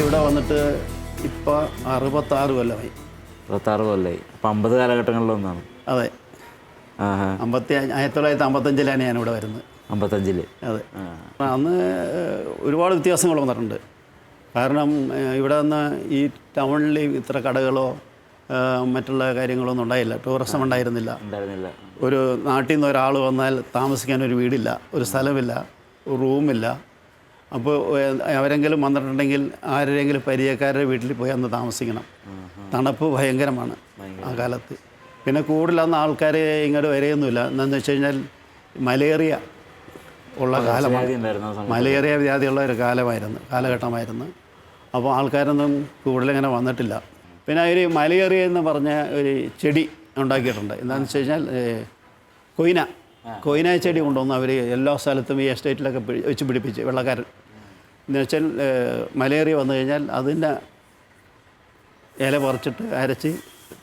ഇവിടെ വന്നിട്ട് ഇപ്പോൾ 66 കൊല്ലമായി. 66 കൊല്ലമായി. അപ്പം 50 കാലഘട്ടങ്ങളിലൊന്നാണ്. അതെ. 1955 ഞാനിവിടെ വരുന്നത്. 55. അതെ. അന്ന് ഒരുപാട് വ്യത്യാസങ്ങൾ വന്നിട്ടുണ്ട്. കാരണം ഇവിടെ നിന്ന് ഈ ടൗണിൽ ഇത്ര കടകളോ മറ്റുള്ള കാര്യങ്ങളൊന്നും ഉണ്ടായില്ല. ടൂറിസം ഉണ്ടായിരുന്നില്ല. ഒരു നാട്ടിൽ നിന്ന് ഒരാൾ വന്നാൽ താമസിക്കാൻ ഒരു വീടില്ല, ഒരു സ്ഥലമില്ല, ഒരു റൂമില്ല. അപ്പോൾ അവരെങ്കിലും വന്നിട്ടുണ്ടെങ്കിൽ ആരെങ്കിലും പരിചയക്കാരുടെ വീട്ടിൽ പോയി അന്ന് താമസിക്കണം. തണുപ്പ് ഭയങ്കരമാണ് ആ കാലത്ത്. പിന്നെ കൂടുതലന്ന് ആൾക്കാർ ഇങ്ങോട്ട് വരെയൊന്നുമില്ല. എന്താണെന്ന് വെച്ച് കഴിഞ്ഞാൽ മലേറിയ ഉള്ള കാലമാണ്. മലേറിയ വ്യാധിയുള്ള ഒരു കാലഘട്ടമായിരുന്നു. അപ്പോൾ ആൾക്കാരൊന്നും കൂടുതലിങ്ങനെ വന്നിട്ടില്ല. പിന്നെ ഒരു മലേറിയ എന്ന് പറഞ്ഞ ഒരു ചെടി ഉണ്ടാക്കിയിട്ടുണ്ട്. എന്താണെന്ന് വെച്ച് കഴിഞ്ഞാൽ കൊയിന ചെടി കൊണ്ടുവന്ന് അവർ എല്ലാ സ്ഥലത്തും ഈ എസ്റ്റേറ്റിലൊക്കെ വെച്ച് പിടിപ്പിച്ച് വെള്ളക്കാരൻ. എന്ന് വെച്ചാൽ മലേറിയ വന്നു കഴിഞ്ഞാൽ അതിൻ്റെ ഇല പറിച്ചിട്ട് അരച്ച്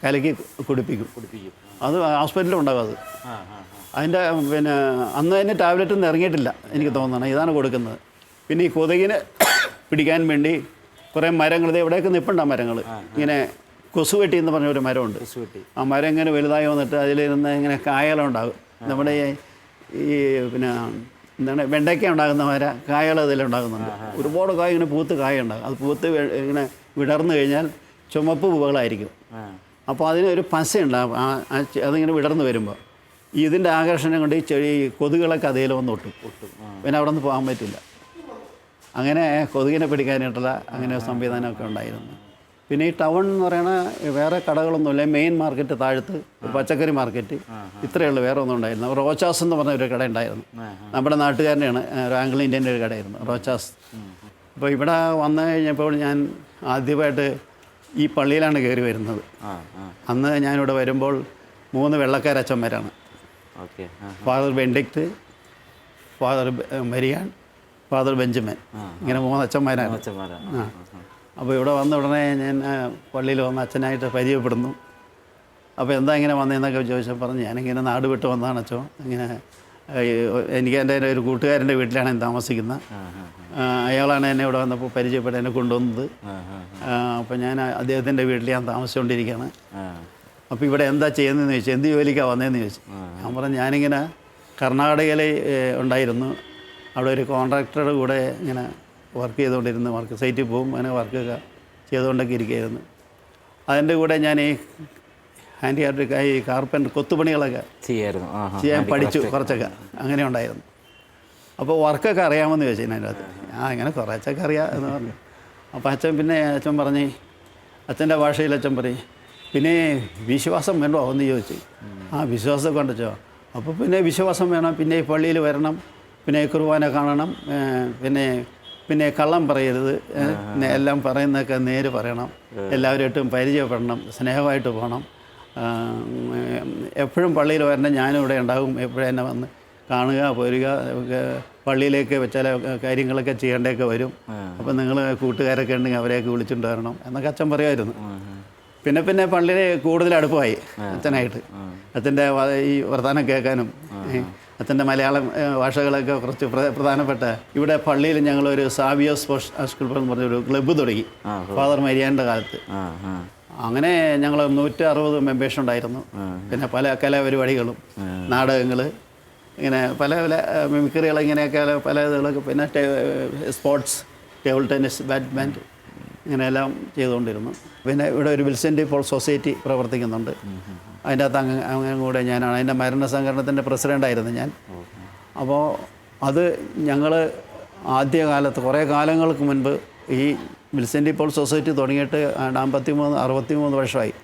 കലക്കി കുടിപ്പിക്കും. അത് ഹോസ്പിറ്റലിലും ഉണ്ടാകും. അത് അതിൻ്റെ പിന്നെ അന്ന് തന്നെ ടാബ്ലറ്റൊന്നും ഇറങ്ങിയിട്ടില്ല എനിക്ക് തോന്നണം. ഇതാണ് കൊടുക്കുന്നത്. പിന്നെ ഈ കൊതുകിനെ പിടിക്കാൻ വേണ്ടി കുറേ മരങ്ങൾ, എവിടെയൊക്കെ നിൽപ്പുണ്ട് ആ മരങ്ങൾ. ഇങ്ങനെ കൊസുവെട്ടി എന്ന് പറഞ്ഞൊരു മരമുണ്ട്. ആ മരം ഇങ്ങനെ വലുതായി വന്നിട്ട് അതിലിരുന്ന് ഇങ്ങനെ കായലുണ്ടാകും. നമ്മുടെ ഈ പിന്നെ എന്താണ് വെണ്ടയ്ക്ക ഉണ്ടാകുന്ന കായകൾ അതിലുണ്ടാകുന്നുണ്ട്. ഒരുപാട് കായ ഇങ്ങനെ പൂത്ത് കായ ഉണ്ടാകും. അത് പൂത്ത് ഇങ്ങനെ വിടർന്നു കഴിഞ്ഞാൽ ചുമപ്പ് പൂവുകളായിരിക്കും. അപ്പോൾ അതിനൊരു പശയുണ്ടാകും. അതിങ്ങനെ വിടർന്നു വരുമ്പോൾ ഇതിൻ്റെ ആകർഷണം കൊണ്ട് ഈ ചെടി കൊതുകുകളൊക്കെ അതേലും വന്ന് ഒട്ടും. പിന്നെ അവിടെ നിന്ന് പോകാൻ പറ്റില്ല. അങ്ങനെ കൊതുകിനെ പിടിക്കാനായിട്ടുള്ള അങ്ങനെ സംവിധാനമൊക്കെ ഉണ്ടായിരുന്നു. പിന്നെ ഈ ടൗൺ എന്ന് പറയുന്നത് വേറെ കടകളൊന്നുമില്ല. മെയിൻ മാർക്കറ്റ് താഴത്ത്, പച്ചക്കറി മാർക്കറ്റ്, ഇത്രയേ ഉള്ളൂ. വേറെ ഒന്നും ഉണ്ടായിരുന്നു. റോച്ചാസ് എന്ന് പറഞ്ഞ ഒരു കട ഉണ്ടായിരുന്നു. നമ്മുടെ നാട്ടുകാരനെയാണ്, ഒരു ആംഗ്ലോ ഇന്ത്യൻ്റെ ഒരു കടയായിരുന്നു റോച്ചാസ്. അപ്പോൾ ഇവിടെ വന്നു കഴിഞ്ഞപ്പോൾ ഞാൻ ആദ്യമായിട്ട് ഈ പള്ളിയിലാണ് കയറി വരുന്നത്. അന്ന് ഞാനിവിടെ വരുമ്പോൾ 3 വെള്ളക്കാരച്ചന്മാരാണ്. Father Benedict, father Marian, father Benjamin, ഇങ്ങനെ 3 അച്ഛന്മാരാണ്. അപ്പോൾ ഇവിടെ വന്ന ഉടനെ ഞാൻ പള്ളിയിൽ വന്ന് അച്ഛനായിട്ട് പരിചയപ്പെടുന്നു. അപ്പോൾ എന്താ ഇങ്ങനെ വന്നതെന്നൊക്കെ ചോദിച്ചാൽ പറഞ്ഞു, ഞാനിങ്ങനെ നാട് വിട്ട് വന്നതാണ് അച്ഛോ. ഇങ്ങനെ എനിക്ക് എൻ്റെ ഒരു കൂട്ടുകാരൻ്റെ വീട്ടിലാണ് ഞാൻ താമസിക്കുന്നത്. അയാളാണ് എന്നെ ഇവിടെ വന്നപ്പോൾ പരിചയപ്പെട്ട് എന്നെ കൊണ്ടുവന്നത്. അപ്പോൾ ഞാൻ അദ്ദേഹത്തിൻ്റെ വീട്ടിൽ ഞാൻ താമസിച്ചുകൊണ്ടിരിക്കുകയാണ്. അപ്പോൾ ഇവിടെ എന്താ ചെയ്യുന്നതെന്ന് ചോദിച്ചു. എന്ത് ജോലിക്കാണ് വന്നതെന്ന് ചോദിച്ചു. ഞാൻ പറഞ്ഞു ഞാനിങ്ങനെ കർണാടകയിൽ ഉണ്ടായിരുന്നു. അവിടെ ഒരു കോൺട്രാക്ടറുടെ കൂടെ ഇങ്ങനെ വർക്ക് ചെയ്തുകൊണ്ടിരുന്നു. വർക്ക് സൈറ്റിൽ പോകും, അങ്ങനെ വർക്കൊക്കെ ചെയ്തുകൊണ്ടൊക്കെ ഇരിക്കുകയായിരുന്നു. അതിൻ്റെ കൂടെ ഞാൻ ഈ ഹാൻഡിക്രാഫ്റ്റ്, ഈ കാർപ്പൻ്റർ കൊത്തുപണികളൊക്കെ ചെയ്യാൻ പഠിച്ചു കുറച്ചൊക്കെ. അങ്ങനെ ഉണ്ടായിരുന്നു. അപ്പോൾ വർക്കൊക്കെ അറിയാമെന്ന് ചോദിച്ചു അതിൻ്റെ അകത്ത്. ഇങ്ങനെ കുറച്ചൊക്കെ അറിയാം എന്ന് പറഞ്ഞു. അപ്പോൾ അച്ഛൻ പറഞ്ഞ്, അച്ഛൻ്റെ ഭാഷയിൽ അച്ഛൻ പറയും, പിന്നെ വിശ്വാസം വേണ്ടോ എന്ന് ചോദിച്ചു. വിശ്വാസം കൊണ്ടോ. അപ്പോൾ പിന്നെ വിശ്വാസം വേണം, പിന്നെ ഈ പള്ളിയിൽ വരണം, പിന്നെ കുർബാന കാണണം, പിന്നെ കള്ളം പറയരുത്, എല്ലാം പറയുന്നതൊക്കെ നേര് പറയണം, എല്ലാവരുമായിട്ടും പരിചയപ്പെടണം, സ്നേഹമായിട്ട് പോകണം, എപ്പോഴും പള്ളിയിൽ വരണം, ഞാനും ഇവിടെ ഉണ്ടാകും, എപ്പോഴും എന്നെ വന്ന് കാണുക, പോരുക, പള്ളിയിലേക്ക് ചില കാര്യങ്ങളൊക്കെ ചെയ്യേണ്ടതൊക്കെ വരും. അപ്പം നിങ്ങൾ കൂട്ടുകാരൊക്കെ ഉണ്ടെങ്കിൽ അവരെയൊക്കെ വിളിച്ചുകൊണ്ട് വരണം എന്നൊക്കെ അച്ഛൻ പറയുമായിരുന്നു. പിന്നെ പള്ളിയിൽ കൂടുതൽ അടുപ്പമായി അച്ഛനായിട്ട്. അച്ഛൻ്റെ ഈ വർത്തമാനം കേൾക്കാനും അച്ഛൻ്റെ മലയാളം ഭാഷകളൊക്കെ കുറച്ച് പ്രധാനപ്പെട്ട. ഇവിടെ പള്ളിയിൽ ഞങ്ങളൊരു സാവിയോ സ്പോർട്സ് ക്ലബ്ബ് എന്ന് പറഞ്ഞൊരു ക്ലബ്ബ് തുടങ്ങി ഫാദർ മരിയാൻ്റെ കാലത്ത്. അങ്ങനെ ഞങ്ങൾ 160 മെമ്പേഴ്സ് ഉണ്ടായിരുന്നു. പിന്നെ പല കലാപരിപാടികളും, നാടകങ്ങൾ, ഇങ്ങനെ പല മിമിക്രികൾ, ഇങ്ങനെയൊക്കെ പല ഇതുകളൊക്കെ. പിന്നെ സ്പോർട്സ്, ടേബിൾ ടെന്നീസ്, ബാഡ്മിൻ്റൺ, ഇങ്ങനെയെല്ലാം ചെയ്തുകൊണ്ടിരുന്നു. പിന്നെ ഇവിടെ ഒരു വിൽസൻ്റ് പോൾ സൊസൈറ്റി പ്രവർത്തിക്കുന്നുണ്ട്. അതിൻ്റെ അകത്ത് അങ്ങനെ കൂടെ ഞാനാണ്. അതിൻ്റെ മരണ സംഘടനത്തിൻ്റെ പ്രസിഡൻ്റായിരുന്നു ഞാൻ. അപ്പോൾ അത് ഞങ്ങൾ ആദ്യകാലത്ത് കുറേ കാലങ്ങൾക്ക് മുൻപ് ഈ വിൽസൻ്റ് പോൾ സൊസൈറ്റി തുടങ്ങിയിട്ട് 63 വർഷമായി.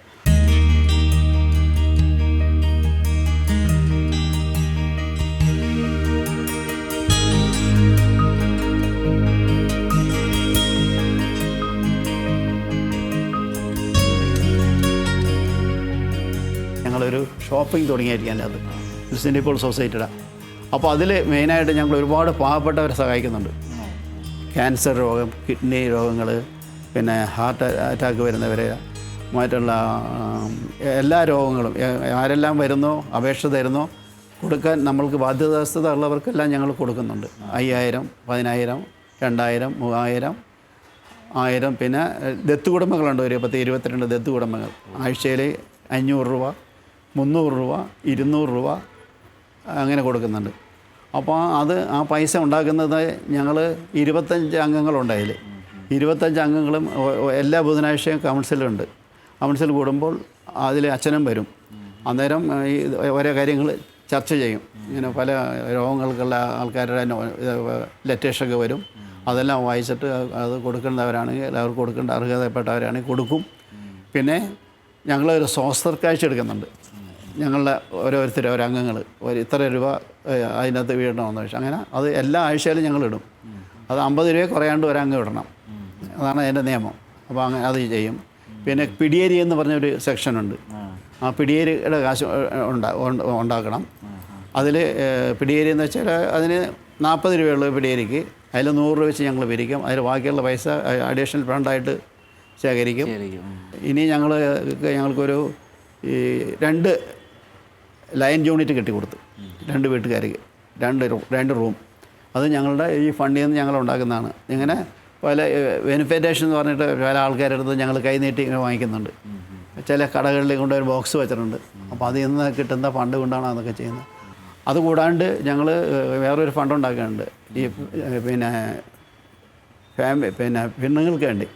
ഞങ്ങളൊരു ഷോപ്പിംഗ് തുടങ്ങിയായിരിക്കും അത് വിൽസൻ്റ് പോൾ സൊസൈറ്റിയുടെ. അപ്പോൾ അതിൽ മെയിനായിട്ട് ഞങ്ങൾ ഒരുപാട് പാവപ്പെട്ടവരെ സഹായിക്കുന്നുണ്ട്. ക്യാൻസർ രോഗം, കിഡ്നി രോഗങ്ങൾ, പിന്നെ ഹാർട്ട് അറ്റാക്ക് വരുന്നവരെ, മറ്റുള്ള എല്ലാ രോഗങ്ങളും ആരെല്ലാം വരുന്നോ അപേക്ഷ തരുന്നോ കൊടുക്കാൻ നമ്മൾക്ക് ബാധ്യതാസ്ഥത ഉള്ളവർക്കെല്ലാം ഞങ്ങൾ കൊടുക്കുന്നുണ്ട്. 5000, 10000, 2000, 3000, 1000. പിന്നെ ദത്ത് കുടുംബങ്ങളുണ്ട്, ഒരു 22 ദത്ത് കുടുംബങ്ങൾ. ആഴ്ചയിൽ 500 രൂപ, 300 രൂപ, 200 രൂപ അങ്ങനെ കൊടുക്കുന്നുണ്ട്. അപ്പോൾ ആ പൈസ ഉണ്ടാക്കുന്നത് ഞങ്ങൾ 25 അംഗങ്ങളുണ്ട്. അതിൽ 25 അംഗങ്ങളും എല്ലാ ബുധനാഴ്ചയും കൗൺസിലുണ്ട്. കൗൺസിൽ കൂടുമ്പോൾ അതിൽ അച്ഛനും വരും. അന്നേരം ഈ ഓരോ കാര്യങ്ങൾ ചർച്ച ചെയ്യും. ഇങ്ങനെ പല രോഗങ്ങൾക്കുള്ള ആൾക്കാരുടെ ലെറ്റേഴ്സൊക്കെ വരും. അതെല്ലാം വായിച്ചിട്ട് അത് കൊടുക്കേണ്ടവരാണെങ്കിൽ അവർക്ക് കൊടുക്കേണ്ട അർഹതപ്പെട്ടവരാണെങ്കിൽ കൊടുക്കും. പിന്നെ ഞങ്ങളൊരു സ്വാസ്ഥ്യക്കാഴ്ച എടുക്കുന്നുണ്ട്. ഞങ്ങളുടെ ഓരോരുത്തരും അംഗങ്ങൾ ഇത്ര രൂപ അതിനകത്ത് വീഴണമെന്ന് വെച്ചാൽ അങ്ങനെ അത് എല്ലാ ആഴ്ചയിലും ഞങ്ങളിടും. അത് 50 രൂപ കുറയാണ്ട് ഒരംഗം ഇടണം. അതാണ് അതിൻ്റെ നിയമം. അപ്പോൾ അങ്ങനെ അത് ചെയ്യും. പിന്നെ പിടിയേരി എന്ന് പറഞ്ഞൊരു സെക്ഷനുണ്ട്. ആ പിടിയേരിയുടെ കാശ് ഉണ്ടാക്കണം. അതിൽ പിടിയേരി എന്ന് വെച്ചാൽ അതിന് 40 രൂപയുള്ളൂ പിടിയേരിക്ക്. അതിൽ 100 രൂപ വെച്ച് ഞങ്ങൾ പിരിക്കും. അതിൽ ബാക്കിയുള്ള പൈസ അഡീഷണൽ ഫണ്ടായിട്ട് ശേഖരിക്കും. ഇനി ഞങ്ങൾക്കൊരു 2 ലൈൻ യൂണിറ്റ് കെട്ടിക്കൊടുത്തു 2 വീട്ടുകാർക്ക് 2 റൂം. അത് ഞങ്ങളുടെ ഈ ഫണ്ടിൽ നിന്ന് ഞങ്ങൾ ഉണ്ടാക്കുന്നതാണ്. ഇങ്ങനെ പല ബെനിഫിറ്റേഷൻ എന്ന് പറഞ്ഞിട്ട് പല ആൾക്കാരുടെ അടുത്ത് ഞങ്ങൾ കൈനീട്ടി ഇങ്ങനെ വാങ്ങിക്കുന്നുണ്ട്. ചില കടകളിൽ കൊണ്ട് ഒരു ബോക്സ് വെച്ചിട്ടുണ്ട്. അപ്പോൾ അതിൽ നിന്ന് കിട്ടുന്ന ഫണ്ട് കൊണ്ടാണ് അതൊക്കെ ചെയ്യുന്നത്. അതുകൂടാണ്ട് ഞങ്ങൾ വേറൊരു ഫണ്ട് ഉണ്ടാക്കുന്നുണ്ട്. ഈ പെണ്ണുങ്ങൾക്ക് വേണ്ടി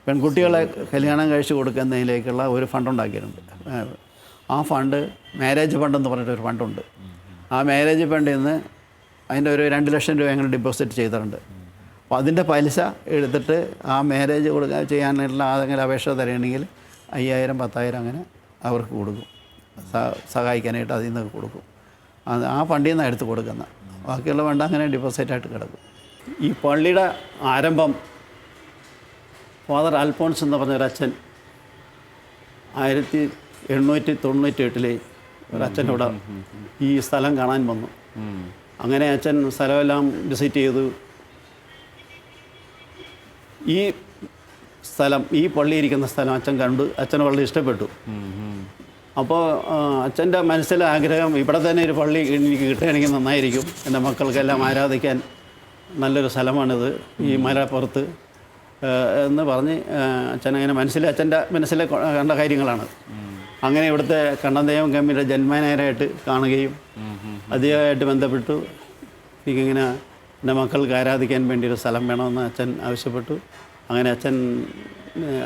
പെൺകുട്ടികളെ കല്യാണം കഴിച്ച് കൊടുക്കുന്നതിലേക്കുള്ള ഒരു ഫണ്ട് ഉണ്ടാക്കിയിട്ടുണ്ട്. ആ ഫണ്ട് മാരേജ് ഫണ്ട് എന്ന് പറഞ്ഞിട്ടൊരു ഫണ്ടുണ്ട്. ആ മാരേജ് ഫണ്ടിൽ നിന്ന് അതിൻ്റെ ഒരു 2 ലക്ഷം രൂപ ഞങ്ങൾ ഡെപ്പോസിറ്റ് ചെയ്തിട്ടുണ്ട്. അപ്പോൾ അതിൻ്റെ പലിശ എടുത്തിട്ട് ആ മാരേജ് ചെയ്യാനുള്ള ആരെങ്കിലും അപേക്ഷ തരണമെങ്കിൽ 5000, 10,000 അങ്ങനെ അവർക്ക് കൊടുക്കും. സഹായിക്കാനായിട്ട് അതിൽ നിന്ന് കൊടുക്കും. ആ ഫണ്ടിൽ നിന്നാണ് എടുത്ത് കൊടുക്കുന്നത്. ബാക്കിയുള്ള ഫണ്ട് അങ്ങനെ ഡെപ്പോസിറ്റായിട്ട് കിടക്കും. ഈ പള്ളിയുടെ ആരംഭം ഫാദർ അൽഫോൺസ് എന്ന് പറഞ്ഞൊരച്ഛൻ 1898 ഒരച്ഛനോട് ഈ സ്ഥലം കാണാൻ വന്നു. അങ്ങനെ അച്ഛൻ സ്ഥലമെല്ലാം വിസിറ്റ് ചെയ്തു. ഈ സ്ഥലം, ഈ പള്ളി ഇരിക്കുന്ന സ്ഥലം അച്ഛൻ കണ്ടു. അച്ഛന് വളരെ ഇഷ്ടപ്പെട്ടു. അപ്പോൾ അച്ഛൻ്റെ മനസ്സിലെ ആഗ്രഹം ഇവിടെ തന്നെ ഒരു പള്ളി എനിക്ക് കിട്ടുകയാണെങ്കിൽ നന്നായിരിക്കും. എൻ്റെ മക്കൾക്കെല്ലാം ആരാധിക്കാൻ നല്ലൊരു സ്ഥലമാണിത്, ഈ മലപ്പുറത്ത് എന്ന് പറഞ്ഞ് അച്ഛൻ അങ്ങനെ അച്ഛൻ്റെ മനസ്സിലെ കണ്ട കാര്യങ്ങളാണ്. അങ്ങനെ ഇവിടുത്തെ കണ്ണന്തയം കമ്മിയുടെ ജന്മനായരായിട്ട് കാണുകയും അതിയായിട്ട് ബന്ധപ്പെട്ടു. എനിക്കിങ്ങനെ എൻ്റെ മക്കൾക്ക് ആരാധിക്കാൻ വേണ്ടി ഒരു സ്ഥലം വേണമെന്ന് അച്ഛൻ ആവശ്യപ്പെട്ടു. അങ്ങനെ അച്ഛൻ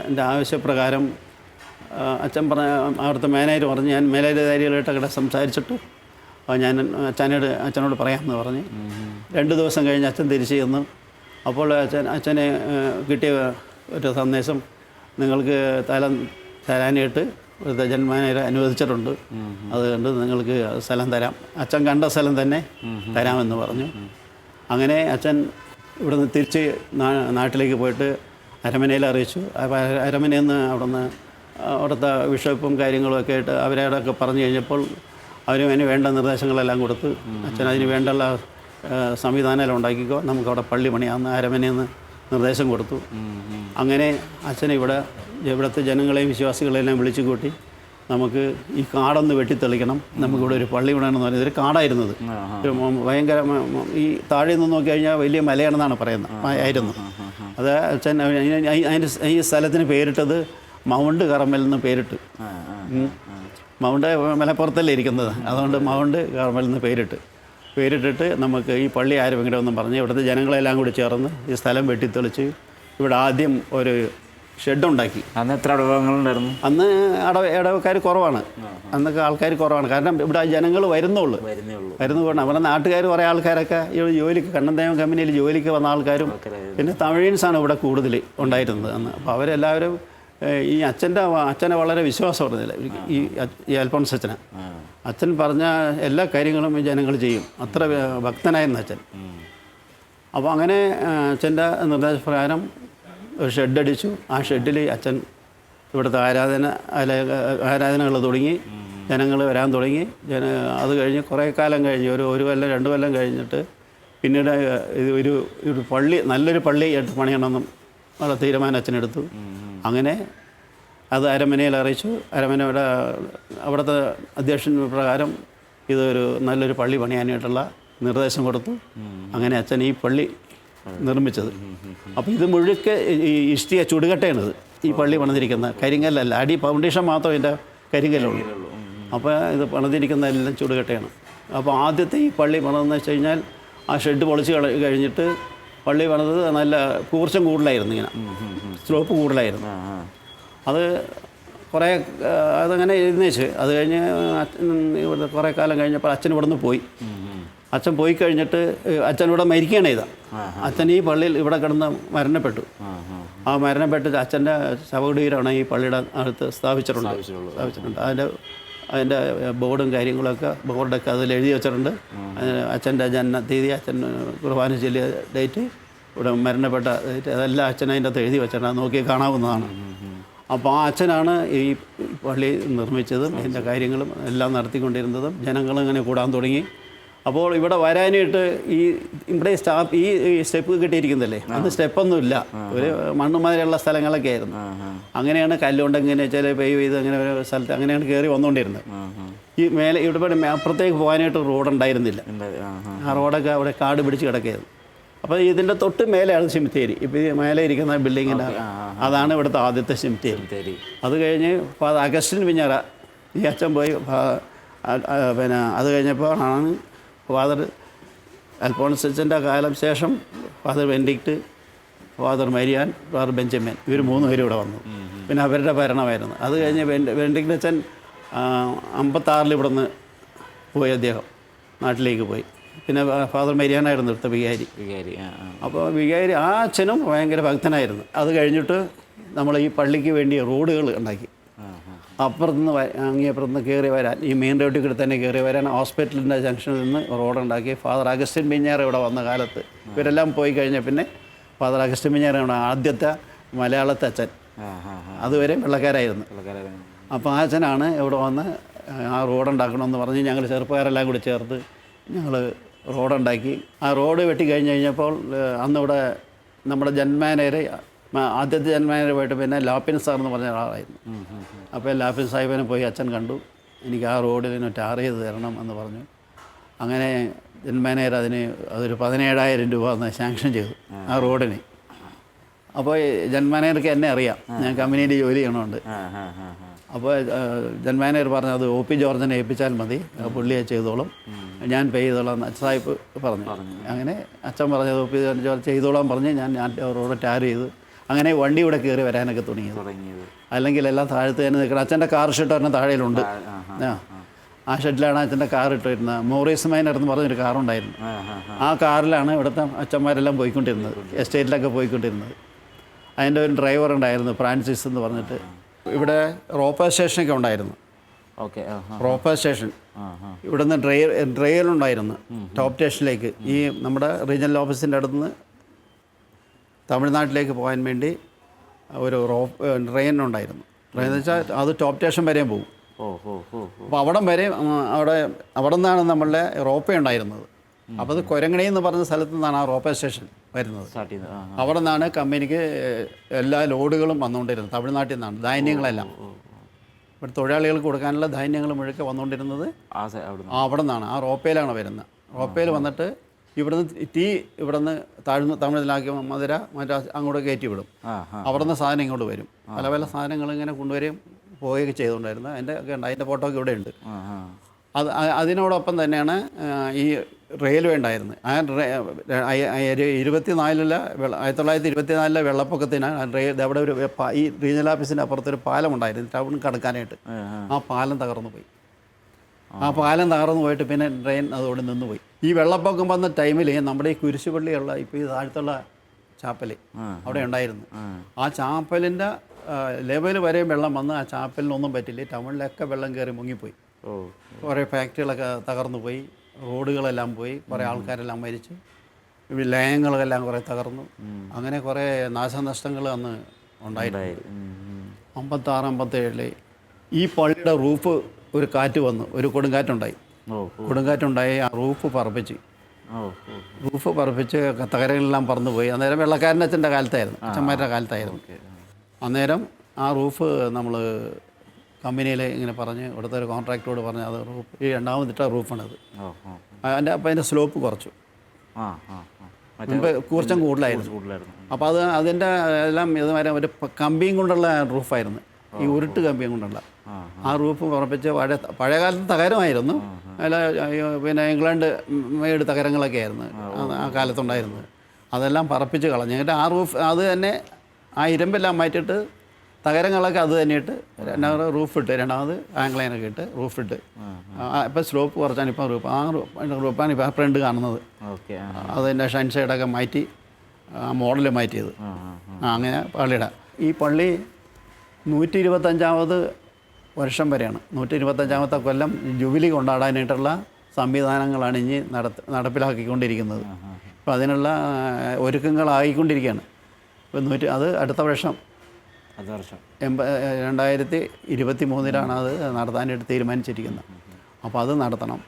എൻ്റെ ആവശ്യപ്രകാരം അച്ഛൻ അവിടുത്തെ മാനേജർ പറഞ്ഞ് ഞാൻ മേലധികാരികളായിട്ടൊക്കെ സംസാരിച്ചിട്ട് ഞാൻ അച്ഛനോട് പറയാമെന്ന് പറഞ്ഞ് 2 ദിവസം കഴിഞ്ഞ് അച്ഛൻ തിരിച്ച് ചെന്നു. അപ്പോൾ അച്ഛനെ കിട്ടിയ ഒരു സന്ദേശം, നിങ്ങൾക്ക് തരാനായിട്ട് ഒരു ജന്മനായരെ അനുവദിച്ചിട്ടുണ്ട്, അതുകൊണ്ട് നിങ്ങൾക്ക് സ്ഥലം തരാം, അച്ഛൻ കണ്ട സ്ഥലം തന്നെ തരാമെന്ന് പറഞ്ഞു. അങ്ങനെ അച്ഛൻ ഇവിടുന്ന് തിരിച്ച് നാട്ടിലേക്ക് പോയിട്ട് അരമനയിൽ അറിയിച്ചു. അപ്പോൾ അരമനയിൽ നിന്ന് അവിടുത്തെ ബിഷപ്പും കാര്യങ്ങളും ഒക്കെ ആയിട്ട് അവരോടൊക്കെ പറഞ്ഞു കഴിഞ്ഞപ്പോൾ അവരും അതിന് വേണ്ട നിർദ്ദേശങ്ങളെല്ലാം കൊടുത്ത് അച്ഛൻ അതിന് വേണ്ടുള്ള സംവിധാനമെല്ലാം ഉണ്ടാക്കിക്കോ, നമുക്കവിടെ പള്ളി പണിയാമെന്ന് അരമനയിൽ നിന്ന് നിർദ്ദേശം കൊടുത്തു. അങ്ങനെ അച്ഛൻ ഇവിടുത്തെ ജനങ്ങളെയും വിശ്വാസികളെല്ലാം വിളിച്ചു കൂട്ടി നമുക്ക് ഈ കാടൊന്ന് വെട്ടിത്തെളിക്കണം, നമുക്കിവിടെ ഒരു പള്ളി പണിയണമെന്ന് പറയുന്നത്. ഒരു കാടായിരുന്നത്, ഒരു ഭയങ്കര ഈ താഴെ നിന്ന് നോക്കി കഴിഞ്ഞാൽ വലിയ മലയാണെന്നാണ് പറയുന്നത് ആയിരുന്നു. അത് അച്ഛൻ അതിൻ്റെ ഈ സ്ഥലത്തിന് പേരിട്ടത് മൗണ്ട് കർമ്മൽ എന്ന് പേരിട്ട്. മൗണ്ട് മലപ്പുറത്തല്ലേ ഇരിക്കുന്നത്, അതുകൊണ്ട് മൗണ്ട് കർമ്മൽ എന്ന് പേരിട്ടിട്ട് നമുക്ക് ഈ പള്ളി ആരംഭിക്കണമെന്നും പറഞ്ഞ് ഇവിടുത്തെ ജനങ്ങളെല്ലാം കൂടി ചേർന്ന് ഈ സ്ഥലം വെട്ടിത്തെളിച്ച് ഇവിടെ ആദ്യം ഒരു ഷെഡുണ്ടാക്കി. അന്ന് എത്ര ഇടവകങ്ങളുണ്ടായിരുന്നു? അന്ന് ഇടവക്കാർ കുറവാണ്, അന്നൊക്കെ ആൾക്കാർ കുറവാണ്. കാരണം ഇവിടെ ജനങ്ങൾ വരുന്നുള്ളൂ. അവിടെ നാട്ടുകാർ കുറേ ആൾക്കാരൊക്കെ ഈ ജോലിക്ക് കണ്ണന്തയം കമ്പനിയിൽ ജോലിക്ക് വന്ന ആൾക്കാരും പിന്നെ തമിഴൻസാണ് ഇവിടെ കൂടുതൽ ഉണ്ടായിരുന്നത് അന്ന്. അപ്പോൾ അവരെല്ലാവരും ഈ അച്ഛനെ വളരെ വിശ്വാസമായിരുന്നില്ല ഈ അൽഫോൺസ് അച്ഛനെ. അച്ഛൻ പറഞ്ഞ എല്ലാ കാര്യങ്ങളും ഈ ജനങ്ങൾ ചെയ്യും, അത്ര ഭക്തനായിരുന്നു അച്ഛൻ. അപ്പോൾ അങ്ങനെ അച്ഛൻ്റെ നിർദ്ദേശപ്രകാരം ഒരു ഷെഡടിച്ചു. ആ ഷെഡിൽ അച്ഛൻ ഇവിടുത്തെ ആരാധനകൾ തുടങ്ങി, ജനങ്ങൾ വരാൻ തുടങ്ങി. അത് കഴിഞ്ഞ് കുറേ കാലം കഴിഞ്ഞ് ഒരു കൊല്ലം 2 കൊല്ലം കഴിഞ്ഞിട്ട് പിന്നീട് ഒരു പള്ളി, നല്ലൊരു പള്ളി പണിയണമെന്നും അവിടെ തീരുമാനം അച്ഛനെടുത്തു. അങ്ങനെ അത് അരമനയിൽ അറിയിച്ചു. അവിടുത്തെ അധ്യക്ഷൻ പ്രകാരം ഇതൊരു നല്ലൊരു പള്ളി പണിയാനായിട്ടുള്ള നിർദ്ദേശം കൊടുത്തു. അങ്ങനെ അച്ഛൻ ഈ പള്ളി നിർമ്മിച്ചത്. അപ്പോൾ ഇത് മുഴുക്കെ ഈ ഇഷ്ടിക ചുടുകട്ടയാണിത്. ഈ പള്ളി പണിതിരിക്കുന്ന കരിങ്കല്ലല്ല, അടി ഫൗണ്ടേഷൻ മാത്രം ഇതിൻ്റെ കരിങ്കല്ലുള്ളൂ. അപ്പോൾ ഇത് പണിതിരിക്കുന്ന എല്ലാം ചുടുകട്ടയാണ്. അപ്പോൾ ആദ്യത്തെ ഈ പള്ളി പണിതെന്ന് വെച്ച് കഴിഞ്ഞാൽ ആ ഷെഡ് പൊളിച്ച് കഴിഞ്ഞിട്ട് പള്ളി പണിതത് നല്ല കൂർച്ചം കൂടുതലായിരുന്നു, ഇങ്ങനെ സ്ലോപ്പ് കൂടുതലായിരുന്നു. അത് കുറേ അതങ്ങനെ എഴുന്നേച്ച് അത് കഴിഞ്ഞ് ഇവിടെ കുറേ കാലം കഴിഞ്ഞപ്പോൾ അച്ഛൻ ഇവിടെ നിന്ന് പോയി. അച്ഛൻ പോയി കഴിഞ്ഞിട്ട് അച്ഛൻ ഇവിടെ മരിക്കുകയാണ് ചെയ്തത്. അച്ഛൻ ഈ പള്ളിയിൽ ഇവിടെ കിടന്ന് മരണപ്പെട്ടു. ആ മരണപ്പെട്ടിട്ട് അച്ഛൻ്റെ ശവകുടീരമാണ് ഈ പള്ളിയുടെ അടുത്ത് സ്ഥാപിച്ചിട്ടുണ്ട്. അതിൻ്റെ ബോർഡും കാര്യങ്ങളൊക്കെ ബോർഡൊക്കെ അതിൽ എഴുതി വെച്ചിട്ടുണ്ട്. അച്ഛൻ്റെ ജനന തീയതി, അച്ഛൻ കുർബാന ചൊല്ലിയ ഡേറ്റ്, ഇവിടെ മരണപ്പെട്ട ഡേറ്റ്, അതെല്ലാം അച്ഛൻ അതിൻ്റെ അകത്ത് എഴുതി വെച്ചിട്ടുണ്ട്. അത് നോക്കി കാണാവുന്നതാണ്. അപ്പോൾ ആ അച്ഛനാണ് ഈ പള്ളി നിർമ്മിച്ചതും ഇതിൻ്റെ കാര്യങ്ങളും എല്ലാം നടത്തിക്കൊണ്ടിരുന്നതും. ജനങ്ങളിങ്ങനെ കൂടാൻ തുടങ്ങി. അപ്പോൾ ഇവിടെ വരാനായിട്ട് ഇവിടെ ഈ സ്റ്റെപ്പ് കിട്ടിയിരിക്കുന്നതല്ലേ, അന്ന് സ്റ്റെപ്പൊന്നുമില്ല, ഒരു മണ്ണുമാതിരിയുള്ള സ്ഥലങ്ങളൊക്കെ ആയിരുന്നു. അങ്ങനെയാണ് കല്ലുകൊണ്ട് എങ്ങനെ വെച്ചാൽ പെയ്വ് ചെയ്ത് അങ്ങനെ ഒരു സ്ഥലത്ത് അങ്ങനെയാണ് കയറി വന്നുകൊണ്ടിരുന്നത്. ഈ മേലെ ഇവിടെ അപ്പുറത്തേക്ക് പോകാനായിട്ട് റോഡുണ്ടായിരുന്നില്ല. ആ റോഡൊക്കെ അവിടെ കാട് പിടിച്ച് കിടക്കുകയായിരുന്നു. അപ്പോൾ ഇതിൻ്റെ തൊട്ട് മേലെയാണ് സിമിത്തേരി. ഇപ്പോൾ ഈ മേലെ ഇരിക്കുന്ന ബിൽഡിങ്ങിൻ്റെ അതാണ് ഇവിടുത്തെ ആദ്യത്തെ സിമിത്തേരി. അത് കഴിഞ്ഞ് ഫാദർ അഗസ്റ്റിൻ പിഞ്ഞറ ഈ അച്ഛൻ പോയി. പിന്നെ അത് കഴിഞ്ഞപ്പോൾ ആണ് ഫാദർ അൽഫോൺസ് അച്ഛൻ്റെ കാലം ശേഷം father Benedict, father Marian, father Benjamin, ഇവർ 3 പേരും ഇവിടെ വന്നു. പിന്നെ അവരുടെ ഭരണമായിരുന്നു. അത് കഴിഞ്ഞ് ബെൻഡിക്റ്റ് അച്ഛൻ 56 ഇവിടെ നിന്ന് പോയി, അദ്ദേഹം നാട്ടിലേക്ക് പോയി. പിന്നെ ഫാദർ മരിയാനായിരുന്നു ഇവിടുത്തെ വികാരി. അപ്പോൾ വികാരി ആ അച്ഛനും ഭയങ്കര ഭക്തനായിരുന്നു. അത് കഴിഞ്ഞിട്ട് നമ്മൾ ഈ പള്ളിക്ക് വേണ്ടി റോഡുകൾ ഉണ്ടാക്കി. അപ്പുറത്തുനിന്ന് അങ്ങേപ്പുറത്തുനിന്ന് കയറി വരാൻ, ഈ മെയിൻ റോഡിൽ കൂടെ തന്നെ കയറി വരാൻ ഹോസ്പിറ്റലിൻ്റെ ജംഗ്ഷനിൽ നിന്ന് റോഡുണ്ടാക്കി. ഫാദർ അഗസ്റ്റിൻ പിഞ്ഞാറ ഇവിടെ വന്ന കാലത്ത് ഇവരെല്ലാം പോയി കഴിഞ്ഞ പിന്നെ ഫാദർ അഗസ്റ്റിൻ പിഞ്ഞാറയാണ് ആദ്യത്തെ മലയാളത്തെ അച്ഛൻ. അതുവരെ വെള്ളക്കാരായിരുന്നു. അപ്പോൾ ആ അച്ഛനാണ് ഇവിടെ വന്ന് ആ റോഡുണ്ടാക്കണമെന്ന് പറഞ്ഞ് ഞങ്ങൾ ചെറുപ്പക്കാരെല്ലാം കൂടി ചേർത്ത് ഞങ്ങൾ റോഡുണ്ടാക്കി. ആ റോഡ് വെട്ടി കഴിഞ്ഞപ്പോൾ അന്നിവിടെ നമ്മുടെ ജന്മാനേരെ ആദ്യത്തെ ജന്മാനേരെ പോയിട്ട് പിന്നെ ലാപ്പിൻ സാർ എന്ന് പറഞ്ഞ ഒരാളായിരുന്നു. അപ്പോൾ ലാപ്പിൻ സാഹിബിനെ പോയി അച്ഛൻ കണ്ടു. എനിക്ക് ആ റോഡിന് ടാർ ചെയ്ത് തരണം എന്ന് പറഞ്ഞു. അങ്ങനെ ജന്മാനേർ അതൊരു 17,000 രൂപ ഒന്ന് സാങ്ഷൻ ചെയ്തു ആ റോഡിന്. അപ്പോൾ ജന്മാനേർക്ക് എന്നെ അറിയാം, ഞാൻ കമ്പനിയിൽ ജോലി ചെയ്യണമുണ്ട്. അപ്പോൾ ജന്മാനേർ പറഞ്ഞു അത് ഒ പി ജോർജിനെ ഏൽപ്പിച്ചാൽ മതി, പുള്ളിയെ ചെയ്തോളും, ഞാൻ പേ ചെയ്തോളാം സാഹിബ് പറഞ്ഞു. അങ്ങനെ അച്ഛൻ പറഞ്ഞത് ഒ പി ജോർജ് ചെയ്തോളാം പറഞ്ഞ് ഞാൻ റോഡ് ടാർ ചെയ്തു. അങ്ങനെ വണ്ടി ഇവിടെ കയറി വരാനൊക്കെ തുടങ്ങിയത്. അല്ലെങ്കിൽ എല്ലാം താഴത്ത് തന്നെ നിൽക്കണം. അച്ഛൻ്റെ കാർ ഷെഡ് ഒരെണ്ണം താഴെയിലുണ്ട്. ആ ഷെഡിലാണ് അച്ഛൻ്റെ കാർ ഇട്ടിരുന്നത്. മോറീസ് മൈനർ എന്ന് പറഞ്ഞൊരു കാറുണ്ടായിരുന്നു. ആ കാറിലാണ് ഇവിടുത്തെ അച്ഛന്മാരെല്ലാം പോയിക്കൊണ്ടിരുന്നത്, എസ്റ്റേറ്റിലൊക്കെ പോയിക്കൊണ്ടിരുന്നത്. അതിൻ്റെ ഒരു ഡ്രൈവർ ഉണ്ടായിരുന്നു, ഫ്രാൻസിസ് എന്ന് പറഞ്ഞിട്ട്. ഇവിടെ റോപ്പർ സ്റ്റേഷനൊക്കെ ഉണ്ടായിരുന്നു. റോപ്പർ സ്റ്റേഷൻ ഇവിടുന്ന് ട്രെയിനുണ്ടായിരുന്നു ടോപ്പ് സ്റ്റേഷനിലേക്ക്. ഈ നമ്മുടെ റീജിയണൽ ഓഫീസിൻ്റെ അടുത്തുനിന്ന് തമിഴ്നാട്ടിലേക്ക് പോകാൻ വേണ്ടി ഒരു ട്രെയിൻ ഉണ്ടായിരുന്നു. ട്രെയിൻ എന്ന് വെച്ചാൽ അത് ടോപ്പ് സ്റ്റേഷൻ വരെയും പോകും. അപ്പോൾ അവിടം വരെ അവിടെ നിന്നാണ് നമ്മളുടെ റോപ്പേ ഉണ്ടായിരുന്നത്. അപ്പോൾ അത് കൊരങ്ങണി എന്ന് പറഞ്ഞ സ്ഥലത്തു നിന്നാണ് ആ റോപ്പേ സ്റ്റേഷൻ വരുന്നത്. അവിടെ നിന്നാണ് കമ്പനിക്ക് എല്ലാ ലോഡുകളും വന്നുകൊണ്ടിരുന്നത്. തമിഴ്നാട്ടിൽ നിന്നാണ് ധാന്യങ്ങളെല്ലാം, ഇവിടെ തൊഴിലാളികൾക്ക് കൊടുക്കാനുള്ള ധാന്യങ്ങൾ മുഴുക്കെ വന്നുകൊണ്ടിരുന്നത് അവിടെ നിന്നാണ്. ആ റോപ്പയിലാണ് വരുന്നത്. റോപ്പയിൽ വന്നിട്ട് ഇവിടുന്ന് തമിഴ്നാട്ടിലാക്കി മധുര മറ്റേ അങ്ങോട്ട് കയറ്റി വിടും. അവിടെ നിന്ന് സാധനം ഇങ്ങോട്ട് വരും. പല പല സാധനങ്ങൾ ഇങ്ങനെ കൊണ്ടുവരികയും പോവുകയൊക്കെ ചെയ്തുകൊണ്ടായിരുന്നു. അതിൻ്റെ ഫോട്ടോ ഒക്കെ ഇവിടെ ഉണ്ട്. അതിനോടൊപ്പം തന്നെയാണ് ഈ റെയിൽവേ ഉണ്ടായിരുന്നത്. ആ 1924 വെള്ളപ്പൊക്കത്തിന് അവിടെ ഒരു ഈ റീജിയണൽ ഓഫീസിൻ്റെ അപ്പുറത്തൊരു പാലം ഉണ്ടായിരുന്നു ടൗൺ കടക്കാനായിട്ട്. ആ പാലം തകർന്നു പോയി. ആ പാലം തകർന്നു പോയിട്ട് പിന്നെ ട്രെയിൻ അതോടെ നിന്നുപോയി. ഈ വെള്ളപ്പൊക്കം വന്ന ടൈമിൽ നമ്മുടെ ഈ കുരിശുപള്ളിയുള്ള ഇപ്പോൾ ഈ താഴത്തുള്ള ചാപ്പൽ അവിടെ ഉണ്ടായിരുന്നു. ആ ചാപ്പലിൻ്റെ ലെവൽ വരെയും വെള്ളം വന്ന് ആ ചാപ്പലിനൊന്നും പറ്റില്ല. ടൗണിലൊക്കെ വെള്ളം കയറി മുങ്ങിപ്പോയി. കുറേ ഫാക്ടറികളൊക്കെ തകർന്നു പോയി, റോഡുകളെല്ലാം പോയി, കുറേ ആൾക്കാരെല്ലാം മരിച്ചു, ലയങ്ങളെല്ലാം കുറേ തകർന്നു. അങ്ങനെ കുറേ നാശനഷ്ടങ്ങൾ അന്ന് ഉണ്ടായിട്ടുണ്ട്. 56-57 ഈ പള്ളിയുടെ റൂഫ് ഒരു കാറ്റ് വന്നു, ഒരു കൊടുങ്കാറ്റുണ്ടായി. ആ റൂഫ് പറപ്പിച്ച് തകരങ്ങളെല്ലാം പറന്നു പോയി. അന്നേരം വെള്ളക്കാരൻ്റെ അച്ഛൻ്റെ കാലത്തായിരുന്നു, അച്ഛന്മാരുടെ കാലത്തായിരുന്നു. അന്നേരം ആ റൂഫ് നമ്മൾ കമ്പനിയിൽ ഇങ്ങനെ പറഞ്ഞ് ഇവിടുത്തെ ഒരു കോൺട്രാക്ടറോട് പറഞ്ഞ് അത് റൂഫ് ഈ 2ാമതിട്ട റൂഫാണത്. അപ്പോൾ അതിൻ്റെ സ്ലോപ്പ് കുറച്ചു. മുൻപ് കൂർച്ചം കൂടുതലായിരുന്നു. അപ്പോൾ അതിൻ്റെ എല്ലാം ഇതുവരെ ഒരു കമ്പിയും കൊണ്ടുള്ള റൂഫായിരുന്നു, ഈ ഉരുട്ട് കമ്പിയും കൊണ്ടുള്ള ആ റൂഫ് ഉറപ്പിച്ച് പഴയ കാലത്ത് തകരമായിരുന്നു. അല്ല പിന്നെ ഇംഗ്ലണ്ട് മെയ്ഡ് തകരങ്ങളൊക്കെ ആയിരുന്നു ആ കാലത്തുണ്ടായിരുന്നത്. അതെല്ലാം പറപ്പിച്ച് കളഞ്ഞു. എന്നിട്ട് ആ റൂഫ് അത് തന്നെ ആ ഇരുമ്പെല്ലാം മാറ്റിയിട്ട് തകരങ്ങളൊക്കെ അത് തന്നെ ഇട്ട് രണ്ടാമത് റൂഫിട്ട്, രണ്ടാമത് ആംഗ്ലൈനൊക്കെ ഇട്ട് റൂഫിട്ട്. ഇപ്പം സ്ലോപ്പ് കുറച്ചാണ് ഇപ്പം റൂഫ്, ആ റൂഫാണ് ഇപ്പം ഫ്രണ്ട് കാണുന്നത്. അതിൻ്റെ ഷൈൻ സൈഡൊക്കെ മാറ്റി ആ മോഡൽ മാറ്റിയത്. അങ്ങനെ പള്ളിയുടെ ഈ പള്ളി 125ാമത് വർഷം വരെയാണ്, 125ാമത്തെ കൊല്ലം ജൂബിലി കൊണ്ടാടാനായിട്ടുള്ള സംവിധാനങ്ങളാണ് ഇനി നടപ്പിലാക്കിക്കൊണ്ടിരിക്കുന്നത്. അപ്പോൾ അതിനുള്ള ഒരുക്കങ്ങളായിക്കൊണ്ടിരിക്കുകയാണ്. ഇപ്പം അത് അടുത്ത വർഷം 2023 അത് നടത്താനായിട്ട് തീരുമാനിച്ചിരിക്കുന്നത്. അപ്പോൾ അത് നടത്തണം.